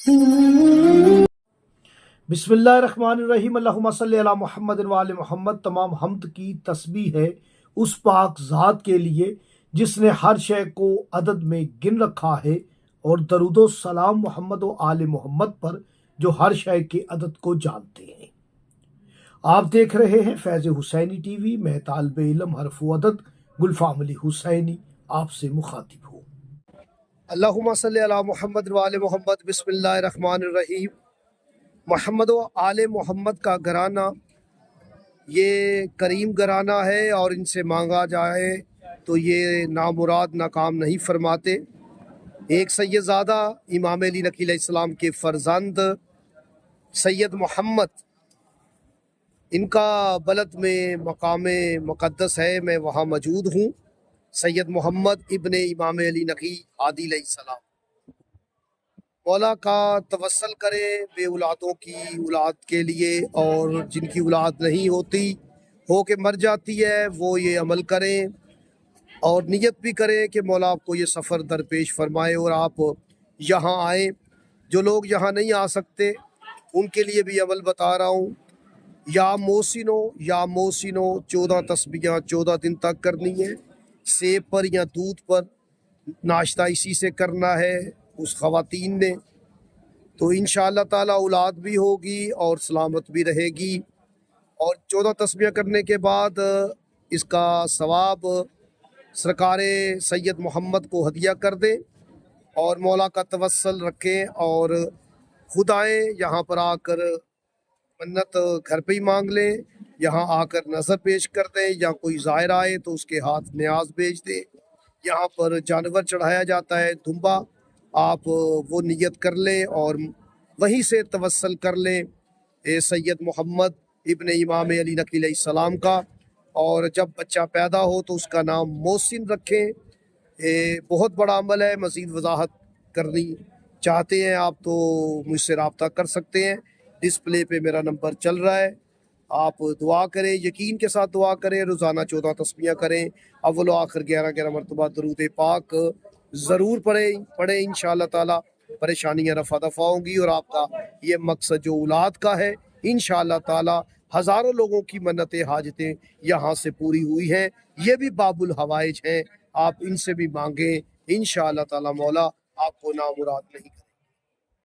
बिस्मिल्लाहिर्रहमानिर्रहीम। अल्लाहुम्मा सल्ली अला मुहम्मद व आले मोहम्मद। तमाम हमद की तस्बीह है उस पाक ज़ात के लिए जिसने हर शय को अदद में गिन रखा है, और दरूदो सलाम मोहम्मद व आले मोहम्मद पर जो हर शय के अदद को जानते हैं। आप देख रहे हैं फैज़ हुसैनी टीवी। मैं तालिब इल्म हरफ़ अदद गुलफ़ाम अली हुसैनी आपसे मुखातिब हूँ। अल्लाहुम्मा सल्ली अला मुहम्मद व आले मोहम्मद। बिस्मिल्लाहिर्रहमानिर्रहीम। मोहम्मद व आले मोहम्मद का घराना ये करीम घराना है, और इनसे मांगा जाए तो ये नामुराद नाकाम नहीं फरमाते। एक सैयदज़ादा इमाम अली नकी अलैहिस्सलाम के फ़र्जंद सैयद मोहम्मद, इनका बलद में मकाम मुक़द्दस है, मैं वहाँ मौजूद हूँ। सैयद मोहम्मद इब्न इमाम अली नकी आदि अलैहिस्सलाम। मौला का तवस्सल करें बे औलादों की औलाद के लिए, और जिनकी औलाद नहीं होती हो के मर जाती है वो ये अमल करें, और नियत भी करें कि मौला आपको ये सफ़र दरपेश फरमाए और आप यहाँ आएँ। जो लोग यहाँ नहीं आ सकते उनके लिए भी अमल बता रहा हूँ। या मोसिनो 14 तस्बीहां 14 दिन तक करनी है। सेब पर या दूध पर नाश्ता इसी से करना है उस ख़वातीन ने, तो इंशाअल्लाह ताला औलाद भी होगी और सलामत भी रहेगी। और 14 तस्बीहां करने के बाद इसका सवाब सरकार सैयद मोहम्मद को हदिया कर दें, और मौला का तवस्सल रखें, और खुद आए यहाँ पर आकर मन्नत घर पे ही मांग लें, यहाँ आकर नज़र पेश कर दें, या कोई ज़ाहिर आए तो उसके हाथ न्याज भेज दें। यहाँ पर जानवर चढ़ाया जाता है दुम्बा, आप वो नियत कर लें और वहीं से तवस्सल कर लें सैयद मोहम्मद इब्न इमाम अली नकी अलैहिस्सलाम का। और जब बच्चा पैदा हो तो उसका नाम मोहसिन रखें। बहुत बड़ा अमल है, मज़ीद वजाहत करनी चाहते हैं आप तो मुझसे रब्ता कर सकते हैं। डिस्प्ले पे मेरा नंबर चल रहा है। आप दुआ करें, यकीन के साथ दुआ करें, रोज़ाना 14 तस्बीहां करें, अव्वल आखिर 11 मरतबा दरूद पाक ज़रूर पढ़ें इंशाअल्लाह ताला परेशानियाँ रफ़ा दफ़ा होंगी। और आपका ये मकसद जो औलाद का है, इंशाअल्लाह ताला हज़ारों लोगों की मन्नतें हाजतें यहाँ से पूरी हुई हैं। ये भी बाबुल हवाइज हैं, आप इनसे भी मांगें, इंशाअल्लाह ताला मौला आपको नामुराद नहीं